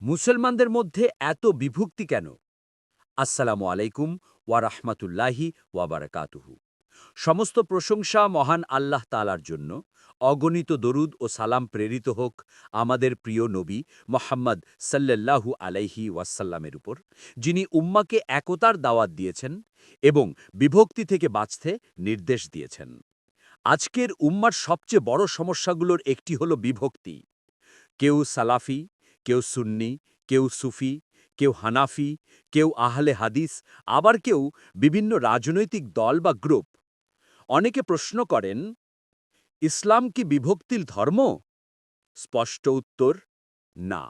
মুসলমানদের মধ্যে এত বিভক্তি কেন? আসসালামু আলাইকুম ওয়া রাহমাতুল্লাহি ওয়া বারাকাতুহু। সমস্ত প্রশংসা মহান আল্লাহ তাআলার জন্য। অগণিত দরুদ ও সালাম প্রেরিত হোক আমাদের প্রিয় নবী মুহাম্মদ সাল্লাল্লাহু আলাইহি ওয়াসাল্লামের উপর, যিনি উম্মাকে একতার দাওয়াত দিয়েছেন এবং বিভক্তি থেকে বাঁচতে নির্দেশ দিয়েছেন। আজকের উম্মার সবচেয়ে বড় সমস্যাগুলোর একটি হলো বিভক্তি। কেউ সালাফি, কেউ সুন্নি, কেউ সুফি, কেউ হানাফি, কেউ আহলে হাদিস, আবার কেউ বিভিন্ন রাজনৈতিক দল বা গ্রুপ। অনেকে প্রশ্ন করেন, ইসলাম কি বিভক্তির ধর্ম? স্পষ্ট উত্তর, না।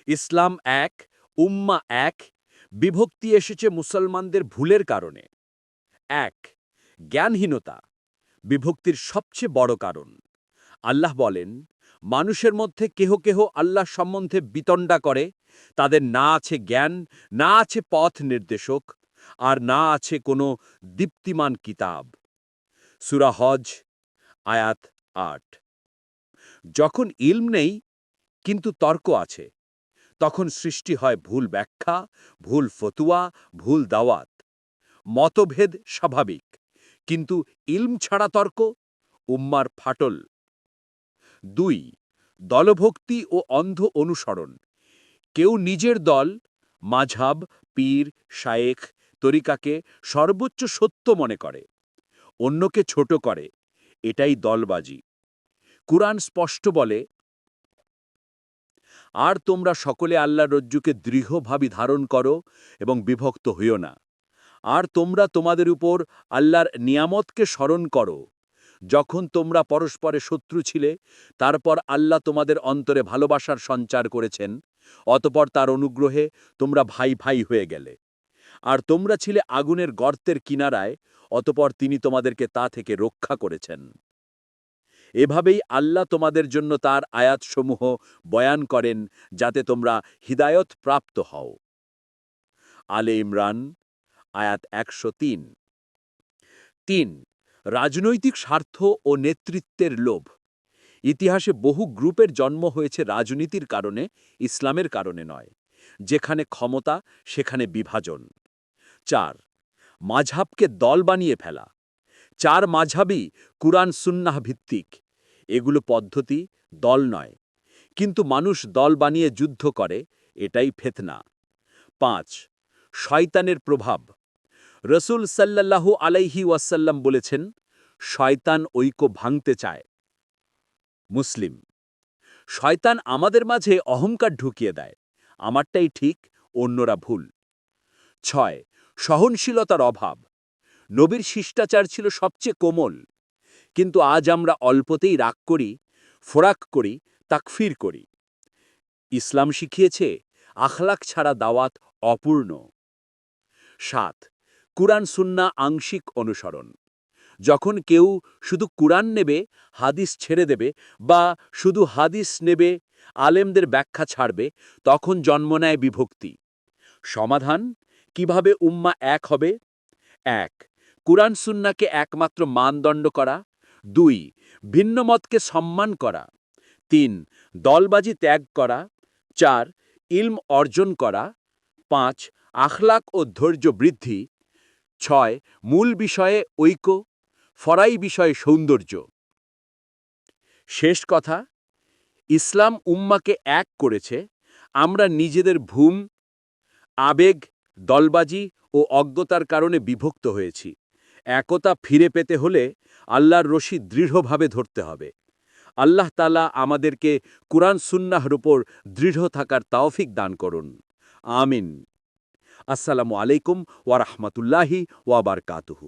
ইসলাম এক, উম্মা এক। বিভক্তি এসেছে মুসলমানদের ভুলের কারণে। ১. জ্ঞানহীনতা বিভক্তির সবচেয়ে বড় কারণ। আল্লাহ বলেন, মানুষের মধ্যে কেহ কেহ আল্লাহ সম্বন্ধে বিতণ্ডা করে, তাদের না আছে জ্ঞান, না আছে পথ নির্দেশক, আর না আছে কোনো দীপ্তিমান কিতাব। সূরা হজ, আয়াত ৮। যখন ইলম নেই কিন্তু তর্ক আছে, তখন সৃষ্টি হয় ভুল ব্যাখ্যা, ভুল ফতুয়া, ভুল দাওয়াত। মতভেদ স্বাভাবিক, কিন্তু ইলম ছাড়া তর্ক উম্মার ফাটল। ২. দলভক্তি ও অন্ধ অনুসরণ। কেউ নিজের দল, মাঝহাব, পীর, শায়েখ, তরিকাকে সর্বোচ্চ সত্য মনে করে, অন্যকে ছোট করে। এটাই দলবাজি। কুরআন স্পষ্ট বলে, আর তোমরা সকলে আল্লাহর রজ্জুকে দৃঢ়ভাবে ধারণ করো এবং বিভক্ত হইও না। আর তোমরা তোমাদের উপর আল্লাহর নিয়ামতকে স্মরণ করো, যখন তোমরা পরস্পরে শত্রু ছিলে, তারপর আল্লাহ তোমাদের অন্তরে ভালোবাসার সঞ্চার করেছেন, অতপর তার অনুগ্রহে তোমরা ভাই ভাই হয়ে গেলে। আর তোমরা ছিলে আগুনের গর্তের কিনারায়, অতপর তিনি তোমাদেরকে তা থেকে রক্ষা করেছেন। এভাবেই আল্লাহ তোমাদের জন্য তার আয়াতসমূহ বয়ান করেন, যাতে তোমরা হিদায়ত প্রাপ্ত হও। আলে ইমরান, আয়াত ১০৩। ৩. রাজনৈতিক স্বার্থ ও নেতৃত্বের লোভ। ইতিহাসে বহু গ্রুপের জন্ম হয়েছে রাজনীতির কারণে, ইসলামের কারণে নয়। যেখানে ক্ষমতা, সেখানে বিভাজন। ৪. মাঝহাবকে দল বানিয়ে ফেলা। ৪ মাঝহাবই কুরআন সুন্নাহ ভিত্তিক। এগুলো পদ্ধতি, দল নয়। কিন্তু মানুষ দল বানিয়ে যুদ্ধ করে, এটাই ফিতনা। ৫. শয়তানের প্রভাব। রসুল সাল্লাল্লাহু আলাইহি ওয়াসাল্লাম বলেছেন, শয়তান ঐক্য ভাঙতে চায়। মুসলিম। শয়তান আমাদের মাঝে অহংকার ঢুকিয়ে দেয়, আমারটাই ঠিক, অন্যরা ভুল। ৬. সহনশীলতার অভাব। নবীর শিষ্টাচার ছিল সবচেয়ে কোমল, কিন্তু আজ আমরা অল্পতেই রাগ করি, ফোরাক করি, তাকফির করি। ইসলাম শিখিয়েছে, আখলাক ছাড়া দাওয়াত অপূর্ণ। ৭. কুরআন সুন্নাহ আংশিক অনুসরণ। যখন কেউ শুধু কুরআন নেবে, হাদিস ছেড়ে দেবে, বা শুধু হাদিস নেবে, আলেমদের ব্যাখ্যা ছাড়বে, তখন জন্ম নেয় বিভক্তি। সমাধান, কিভাবে উম্মাহ এক হবে? ১. কুরআন সুন্নাহকে একমাত্র মানদণ্ড করা। ২. ভিন্ন মতকে সম্মান করা। ৩. দলবাজি ত্যাগ করা। ৪. ইলম অর্জন করা। ৫. আখলাক ও ধৈর্য বৃদ্ধি। ৬. মূল বিষয়ে ঐক্য, ফরাই বিষয়ে সৌন্দর্য। শেষ কথা, ইসলাম উম্মাকে এক করেছে। আমরা নিজেদের ভুল, আবেগ, দলবাজি ও অজ্ঞতার কারণে বিভক্ত হয়েছি। একতা ফিরে পেতে হলে আল্লাহর রশি দৃঢ়ভাবে ধরতে হবে। আল্লাহ তাআলা আমাদেরকে কুরআন সুন্নাহর উপর দৃঢ় থাকার তৌফিক দান করুন। আমিন। আসসালামু আলাইকুম ওয়া রাহমাতুল্লাহি ওয়া বারাকাতুহু।